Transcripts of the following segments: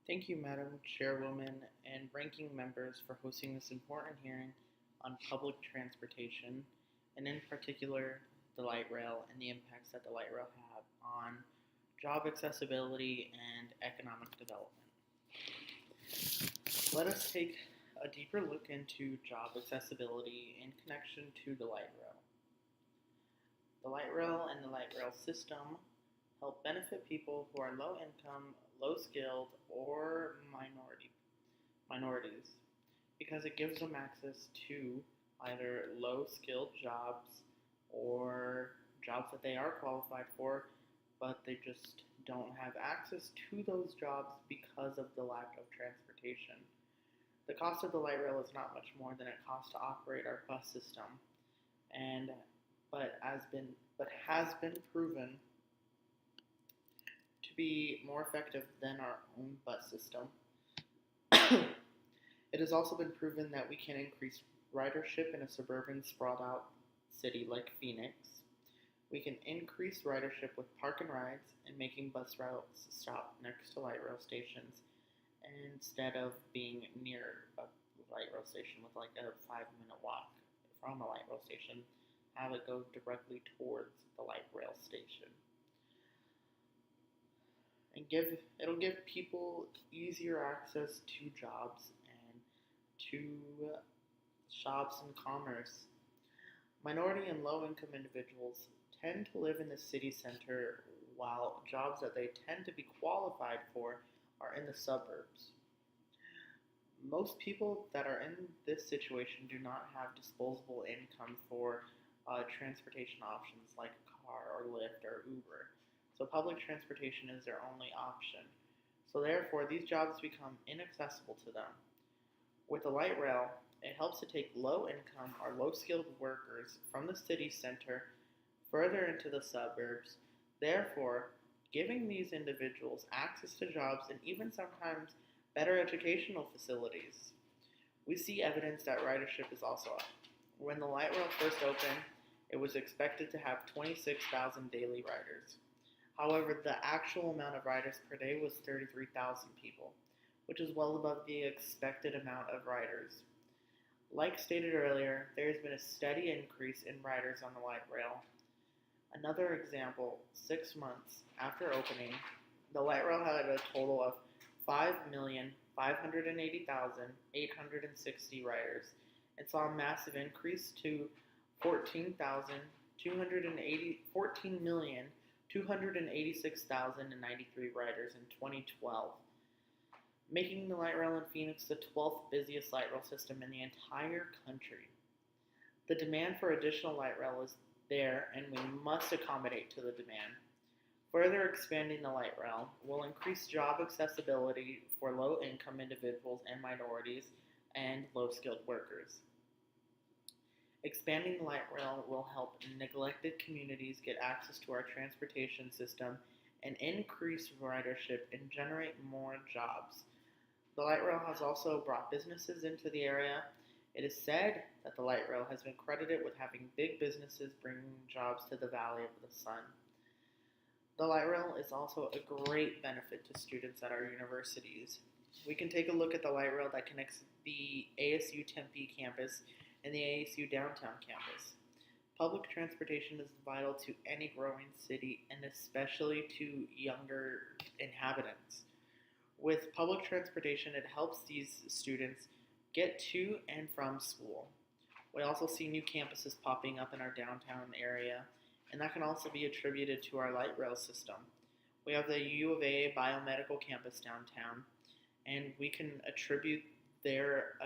Thank you, Madam Chairwoman and ranking members, for hosting this important hearing on public transportation, and in particular, the light rail and the impacts that the light rail have on job accessibility and economic development. Let us take a deeper look into job accessibility in connection to the light rail. The light rail and the light rail system help benefit people who are low income, low skilled, or minorities because it gives them access to either low skilled jobs or jobs that they are qualified for, but they just don't have access to those jobs because of the lack of transportation. The cost of the light rail is not much more than it costs to operate our bus system, and has been proven to be more effective than our own bus system. It has also been proven that we can increase ridership in a suburban, sprawled out city like Phoenix. We can increase ridership with park and rides and making bus routes stop next to light rail stations instead of being near a light rail station with like a 5-minute walk from a light rail station. Have it go directly towards the light rail station. And it'll give people easier access to jobs and to shops and commerce. Minority and low income individuals tend to live in the city center while jobs that they tend to be qualified for are in the suburbs. Most people that are in this situation do not have disposable income for transportation options like a car or Lyft or Uber. So public transportation is their only option. So therefore, these jobs become inaccessible to them. With the light rail, it helps to take low income or low skilled workers from the city center further into the suburbs, therefore giving these individuals access to jobs and even sometimes better educational facilities. We see evidence that ridership is also up. When the light rail first opened, it was expected to have 26,000 daily riders. However, the actual amount of riders per day was 33,000 people, which is well above the expected amount of riders. Like stated earlier, there has been a steady increase in riders on the light rail. Another example, 6 months after opening, the light rail had a total of 5,580,860 riders and saw a massive increase to 14,286,093 riders in 2012, making the light rail in Phoenix the 12th busiest light rail system in the entire country. The demand for additional light rail is there, and we must accommodate to the demand. Further expanding the light rail will increase job accessibility for low-income individuals and minorities and low-skilled workers. Expanding the light rail will help neglected communities get access to our transportation system and increase ridership and generate more jobs. The light rail has also brought businesses into the area. It is said that the light rail has been credited with having big businesses bringing jobs to the Valley of the Sun. The light rail is also a great benefit to students at our universities. We can take a look at the light rail that connects the ASU Tempe campus and the ASU downtown campus. Public transportation is vital to any growing city and especially to younger inhabitants. With public transportation, it helps these students get to and from school. We also see new campuses popping up in our downtown area, and that can also be attributed to our light rail system. We have the U of A biomedical campus downtown, and we can attribute their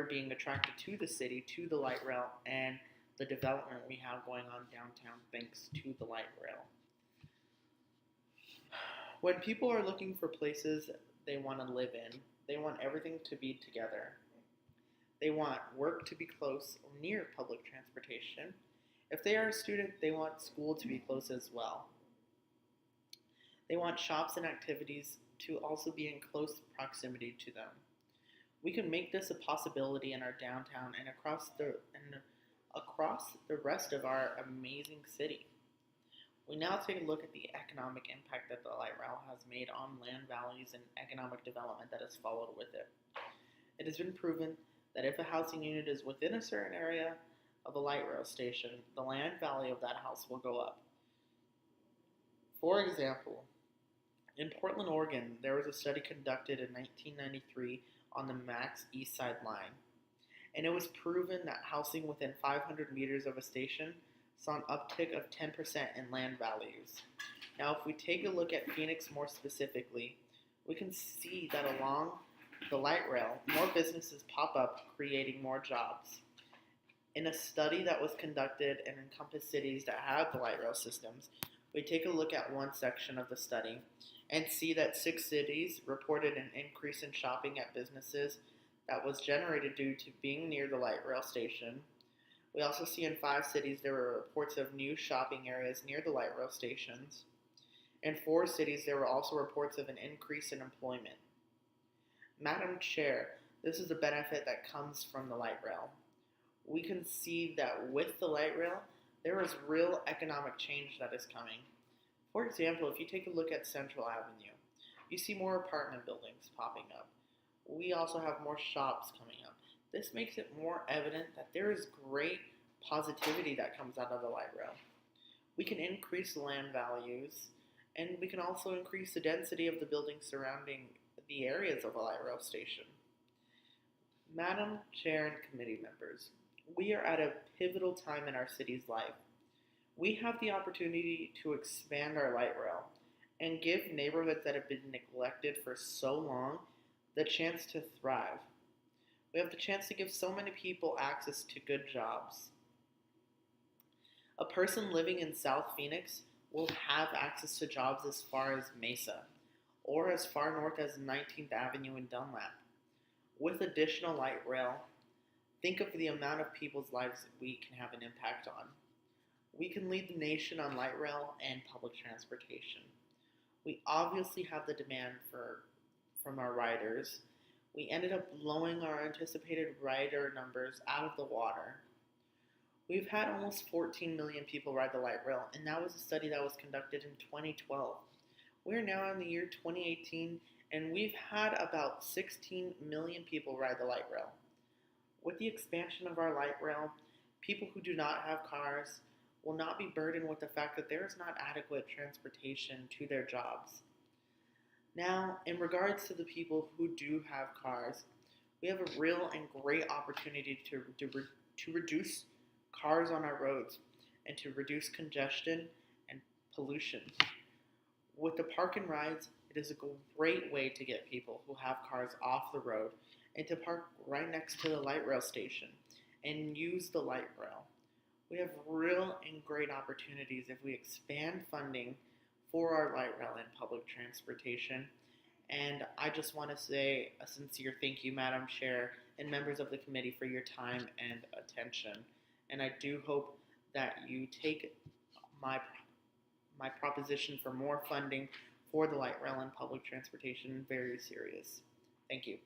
being attracted to the city, to the light rail, and the development we have going on downtown thanks to the light rail. When people are looking for places they want to live in, they want everything to be together. They want work to be close or near public transportation. If they are a student, they want school to be close as well. They want shops and activities to also be in close proximity to them. We can make this a possibility in our downtown and across the rest of our amazing city. We now take a look at the economic impact that the light rail has made on land values and economic development that has followed with it. It has been proven that if a housing unit is within a certain area of a light rail station, the land value of that house will go up. For example, in Portland, Oregon, there was a study conducted in 1993 on the Max East Side Line, and it was proven that housing within 500 meters of a station saw an uptick of 10% in land values. Now, if we take a look at Phoenix more specifically, we can see that along the light rail, more businesses pop up, creating more jobs. In a study that was conducted in encompassed cities that have the light rail systems, we take a look at one section of the study and see that 6 cities reported an increase in shopping at businesses that was generated due to being near the light rail station. We also see in 5 cities there were reports of new shopping areas near the light rail stations. In 4 cities there were also reports of an increase in employment. Madam Chair, this is a benefit that comes from the light rail. We can see that with the light rail, there is real economic change that is coming. For example, if you take a look at Central Avenue, you see more apartment buildings popping up. We also have more shops coming up. This makes it more evident that there is great positivity that comes out of the light rail. We can increase the land values, and we can also increase the density of the buildings surrounding the areas of a light rail station. Madam Chair and committee members, we are at a pivotal time in our city's life. We have the opportunity to expand our light rail and give neighborhoods that have been neglected for so long the chance to thrive. We have the chance to give so many people access to good jobs. A person living in South Phoenix will have access to jobs as far as Mesa, or as far north as 19th Avenue in Dunlap. With additional light rail, think of the amount of people's lives that we can have an impact on. We can lead the nation on light rail and public transportation. We obviously have the demand from our riders. We ended up blowing our anticipated rider numbers out of the water. We've had almost 14 million people ride the light rail, and that was a study that was conducted in 2012. We're now in the year 2018, and we've had about 16 million people ride the light rail. With the expansion of our light rail, people who do not have cars will not be burdened with the fact that there is not adequate transportation to their jobs. Now, in regards to the people who do have cars, we have a real and great opportunity to reduce cars on our roads and to reduce congestion and pollution. With the park and rides, it is a great way to get people who have cars off the road and to park right next to the light rail station and use the light rail. We have real and great opportunities if we expand funding for our light rail and public transportation. And I just want to say a sincere thank you, Madam Chair, and members of the committee for your time and attention. And I do hope that you take my proposition for more funding for the light rail and public transportation very serious. Thank you.